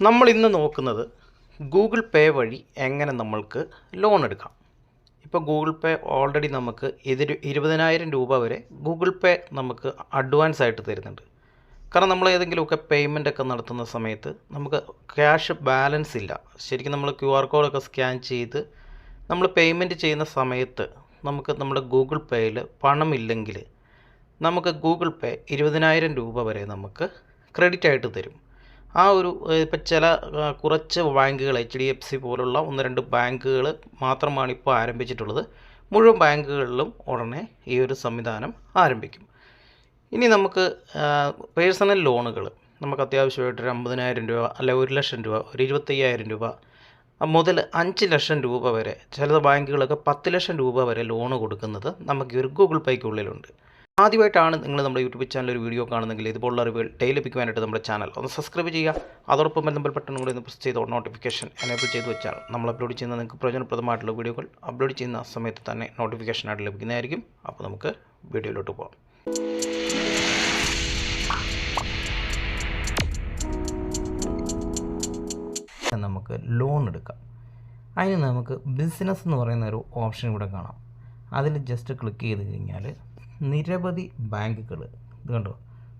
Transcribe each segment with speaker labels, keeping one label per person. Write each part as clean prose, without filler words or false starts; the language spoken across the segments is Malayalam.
Speaker 1: നമ്മൾ ഇന്ന് നോക്കുന്നത് ഗൂഗിൾ പേ വഴി എങ്ങനെ നമ്മൾക്ക് ലോൺ എടുക്കാം. ഇപ്പോൾ ഗൂഗിൾ പേ ഓൾറെഡി നമുക്ക് 20,000 രൂപ വരെ ഗൂഗിൾ പേ നമുക്ക് അഡ്വാൻസ് ആയിട്ട് തരുന്നുണ്ട്. കാരണം നമ്മൾ ഏതെങ്കിലുമൊക്കെ പേയ്മെൻ്റ് ഒക്കെ നടത്തുന്ന സമയത്ത് നമുക്ക് ക്യാഷ് ബാലൻസ് ഇല്ല. ശരിക്കും നമ്മൾ QR കോഡൊക്കെ സ്കാൻ ചെയ്ത് നമ്മൾ പേയ്മെൻറ്റ് ചെയ്യുന്ന സമയത്ത് നമുക്ക് നമ്മുടെ ഗൂഗിൾ പേയിൽ പണമില്ലെങ്കിൽ നമുക്ക് ഗൂഗിൾ പേ 20,000 രൂപ വരെ നമുക്ക് ക്രെഡിറ്റ് ആയിട്ട് തരും. ആ ഒരു ഇപ്പോൾ ചില കുറച്ച് ബാങ്കുകൾ HDFC പോലുള്ള 1-2 ബാങ്കുകൾ മാത്രമാണ് ഇപ്പോൾ ആരംഭിച്ചിട്ടുള്ളത്. മുഴുവൻ ബാങ്കുകളിലും ഉടനെ ഈ ഒരു സംവിധാനം ആരംഭിക്കും. ഇനി നമുക്ക് പേഴ്സണൽ ലോണുകൾ നമുക്ക് അത്യാവശ്യമായിട്ട് ഒരു 50,000 രൂപ അല്ലെ 1,00,000 രൂപ, ഒരു 25,000 രൂപ മുതൽ 5 ലക്ഷം രൂപ വരെ, ചില ബാങ്കുകളൊക്കെ 10 ലക്ഷം രൂപ വരെ ലോണ് കൊടുക്കുന്നത് നമുക്ക് ഈ ഒരു ഗൂഗിൾ പേയ്ക്കുള്ളിലുണ്ട്. ആദ്യമായിട്ടാണ് നിങ്ങൾ നമ്മുടെ യൂട്യൂബ് ചാനൽ ഒരു വീഡിയോ കാണുന്നെങ്കിൽ ഇതുപോലുള്ള അറിവുകൾ ഡെയിലി ലഭിക്കുവാനായിട്ട് നമ്മുടെ ചാനൽ ഒന്ന് സബ്സ്ക്രൈബ് ചെയ്യുക. അതോടൊപ്പം ബെൽ ബട്ടൺ കൂടി ഒന്ന് പ്രസ് ചെയ്ത് നോട്ടിഫിക്കേഷൻ എനേബിൾ ചെയ്ത് വെച്ചാൽ നമ്മൾ അപ്ലോഡ് ചെയ്യുന്ന നിങ്ങൾക്ക് പ്രയോജനപ്രദമായിട്ടുള്ള വീഡിയോകൾ അപ്ലോഡ് ചെയ്യുന്ന സമയത്ത് തന്നെ നോട്ടിഫിക്കേഷനായിട്ട് ലഭിക്കുന്നതായിരിക്കും. അപ്പോൾ നമുക്ക് വീഡിയോയിലോട്ട് പോകാം. നമുക്ക് ലോൺ എടുക്കാം. അതിന് നമുക്ക് ബിസിനസ് എന്ന് പറയുന്ന ഒരു ഓപ്ഷൻ ഇവിടെ കാണാം. അതിൽ ജസ്റ്റ് ക്ലിക്ക് ചെയ്ത് കഴിഞ്ഞാൽ നിരവധി ബാങ്കുകൾ, ഇത് കണ്ടോ,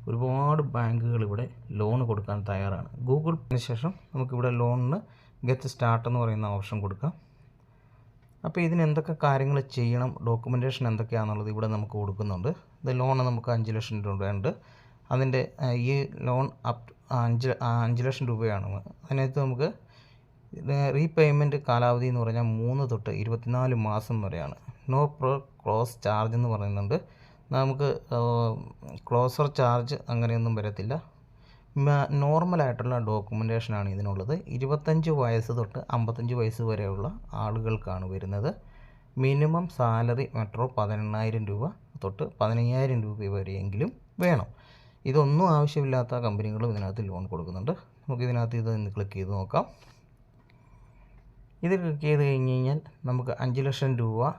Speaker 1: ഒരുപാട് ബാങ്കുകൾ ഇവിടെ ലോൺ കൊടുക്കാൻ തയ്യാറാണ്. ഗൂഗിൾ പേന് ശേഷം നമുക്കിവിടെ ലോണിന് ഗെറ്റ് സ്റ്റാർട്ട് എന്ന് പറയുന്ന ഓപ്ഷൻ കൊടുക്കാം. അപ്പോൾ ഇതിന് എന്തൊക്കെ കാര്യങ്ങൾ ചെയ്യണം, ഡോക്യുമെൻറ്റേഷൻ എന്തൊക്കെയാണെന്നുള്ളത് ഇവിടെ നമുക്ക് കൊടുക്കുന്നുണ്ട്. ഇത് ലോൺ നമുക്ക് 5 ലക്ഷം രൂപയുണ്ട്. അതിൻ്റെ ഈ ലോൺ 5 ലക്ഷം രൂപയാണ്. അതിനകത്ത് നമുക്ക് റീപേയ്മെൻറ്റ് കാലാവധി എന്ന് പറഞ്ഞാൽ 3 തൊട്ട് 24 മാസം വരെയാണ്. നോ ക്ലോസ് ചാർജ് എന്ന് പറയുന്നുണ്ട്. നമുക്ക് ക്ലോസർ ചാർജ് അങ്ങനെയൊന്നും വരത്തില്ല. നോർമലായിട്ടുള്ള ഡോക്യുമെൻറ്റേഷനാണ് ഇതിനുള്ളത്. 25 വയസ്സ് തൊട്ട് 55 വയസ്സ് വരെയുള്ള ആളുകൾക്കാണ് വരുന്നത്. മിനിമം സാലറി മെട്രോ 18,000 രൂപ തൊട്ട് 15,000 രൂപ വരെയെങ്കിലും വേണം. ഇതൊന്നും ആവശ്യമില്ലാത്ത കമ്പനികളും ഇതിനകത്ത് ലോൺ കൊടുക്കുന്നുണ്ട്. നമുക്ക് ഇതിനകത്ത് ഇതൊന്ന് ക്ലിക്ക് ചെയ്ത് നോക്കാം. ഇത് ക്ലിക്ക് ചെയ്ത് കഴിഞ്ഞ് കഴിഞ്ഞാൽ നമുക്ക് 5 ലക്ഷം രൂപ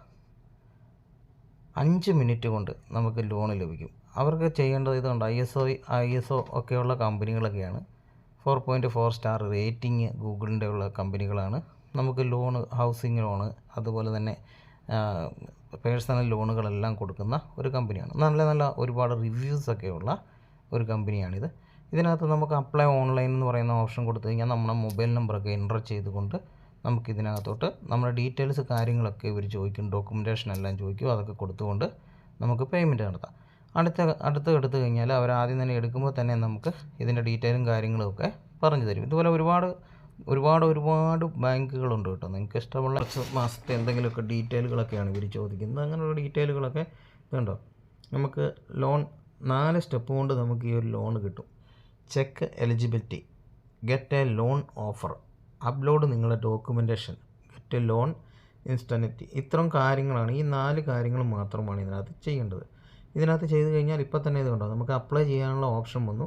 Speaker 1: 5 മിനിറ്റ് കൊണ്ട് നമുക്ക് ലോൺ ലഭിക്കും. അവർക്ക് ചെയ്യേണ്ടത് ഇതുണ്ട്. ISO ഒക്കെയുള്ള കമ്പനികളൊക്കെയാണ്. 4.4 സ്റ്റാർ റേറ്റിംഗ് ഗൂഗിളിൻ്റെ ഉള്ള കമ്പനികളാണ്. നമുക്ക് ലോണ്, ഹൗസിംഗ് ലോണ്, അതുപോലെ തന്നെ പേഴ്സണൽ ലോണുകളെല്ലാം കൊടുക്കുന്ന ഒരു കമ്പനിയാണ്. നല്ല ഒരുപാട് റിവ്യൂസൊക്കെയുള്ള ഒരു കമ്പനിയാണിത്. ഇതിനകത്ത് നമുക്ക് അപ്ലൈ ഓൺലൈൻ എന്ന് പറയുന്ന ഓപ്ഷൻ കൊടുത്തു കഴിഞ്ഞാൽ നമ്മുടെ മൊബൈൽ നമ്പറൊക്കെ എൻ്റർ ചെയ്തുകൊണ്ട് നമുക്കിതിനകത്തോട്ട് നമ്മുടെ ഡീറ്റെയിൽസ് കാര്യങ്ങളൊക്കെ ഇവർ ചോദിക്കും, ഡോക്യുമെൻറ്റേഷൻ എല്ലാം ചോദിക്കും. അതൊക്കെ കൊടുത്തുകൊണ്ട് നമുക്ക് പേയ്മെൻറ്റ് നടത്താം. അടുത്ത് എടുത്തു കഴിഞ്ഞാൽ അവർ ആദ്യം തന്നെ എടുക്കുമ്പോൾ തന്നെ നമുക്ക് ഇതിൻ്റെ ഡീറ്റെയിലും കാര്യങ്ങളുമൊക്കെ പറഞ്ഞു തരും. ഇതുപോലെ ഒരുപാട് ബാങ്കുകളുണ്ട് കേട്ടോ. നിങ്ങൾക്ക് ഇഷ്ടമുള്ള മാസത്തെ എന്തെങ്കിലുമൊക്കെ ഡീറ്റെയിലുകളൊക്കെയാണ് ഇവർ ചോദിക്കുന്നത്. അങ്ങനെയുള്ള ഡീറ്റെയിലുകളൊക്കെ ഇതുണ്ടോ. നമുക്ക് ലോൺ 4 സ്റ്റെപ്പ് കൊണ്ട് നമുക്ക് ഈ ഒരു ലോൺ കിട്ടും. Check eligibility, get a loan offer, upload നിങ്ങളുടെ documentation, get a loan instant. ഇത്തരം കാര്യങ്ങളാണ്, ഈ 4 കാര്യങ്ങൾ മാത്രമാണ് ഇതിനകത്ത് ചെയ്യേണ്ടത്. ഇതിനകത്ത് ചെയ്ത് കഴിഞ്ഞാൽ ഇപ്പോൾ തന്നെ ഇത് കണ്ടോ, നമുക്ക് അപ്ലൈ ചെയ്യാനുള്ള ഓപ്ഷൻ വന്നു.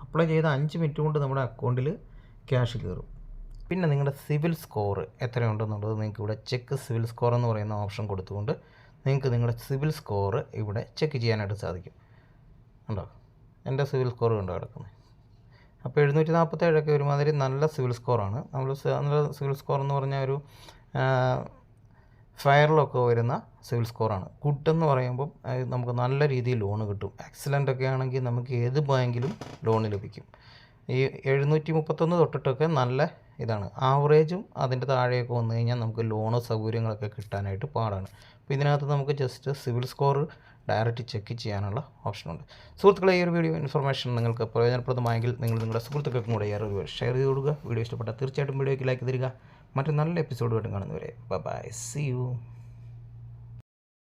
Speaker 1: അപ്ലൈ ചെയ്ത 5 മിനിറ്റ് കൊണ്ട് നമ്മുടെ അക്കൗണ്ടിൽ ക്യാഷ് കയറും. പിന്നെ നിങ്ങളുടെ സിവിൽ സ്കോർ എത്രയുണ്ടെന്നുള്ളത് നിങ്ങൾക്ക് ഇവിടെ ചെക്ക് സിവിൽ സ്കോർ എന്ന് പറയുന്ന ഓപ്ഷൻ കൊടുത്തുകൊണ്ട് നിങ്ങൾക്ക് നിങ്ങളുടെ സിവിൽ സ്കോർ ഇവിടെ ചെക്ക് ചെയ്യാനായിട്ട് സാധിക്കും. ഉണ്ടോ, എൻ്റെ സിവിൽ സ്കോർ കണ്ടോ കിടക്കുന്നത്. അപ്പോൾ 747 ഒരുമാതിരി നല്ല സിവിൽ സ്കോറാണ്. നല്ല സിവിൽ സ്കോർ എന്ന് പറഞ്ഞാൽ ഒരു ഫയറിലൊക്കെ വരുന്ന സിവിൽ സ്കോറാണ്. ഗുഡ് എന്ന് പറയുമ്പം നമുക്ക് നല്ല രീതിയിൽ ലോണ് കിട്ടും. എക്സലൻ്റ് ഒക്കെ ആണെങ്കിൽ നമുക്ക് ഏത് ബാങ്കിലും ലോണ് ലഭിക്കും. ഈ 731 തൊട്ടിട്ടൊക്കെ നല്ല ഇതാണ്. ആവറേജും അതിൻ്റെ താഴെയൊക്കെ വന്നു കഴിഞ്ഞാൽ നമുക്ക് ലോണ് സൗകര്യങ്ങളൊക്കെ കിട്ടാനായിട്ട് പാടാണ്. അപ്പോൾ ഇതിനകത്ത് നമുക്ക് just civil score direct check ചെയ്യാനുള്ള ഓപ്ഷനുണ്ട്. സുഹൃത്തുക്കളെ, ഈ ഒരു വീഡിയോ ഇൻഫർമേഷൻ നിങ്ങൾക്ക് പ്രയോജനപ്രദമായെങ്കിൽ നിങ്ങൾ നിങ്ങളുടെ സുഹൃത്തുക്കൾക്കും കൂടെ ഷെയർ ചെയ്ത് കൊടുക്കുക. വീഡിയോ ഇഷ്ടപ്പെട്ടാൽ തീർച്ചയായിട്ടും വീഡിയോയ്ക്ക് ലൈക്ക് തരിക. മറ്റു നല്ല എപ്പിസോഡുമായിട്ടും കാണുന്നവരെ ബൈ, സീ യു.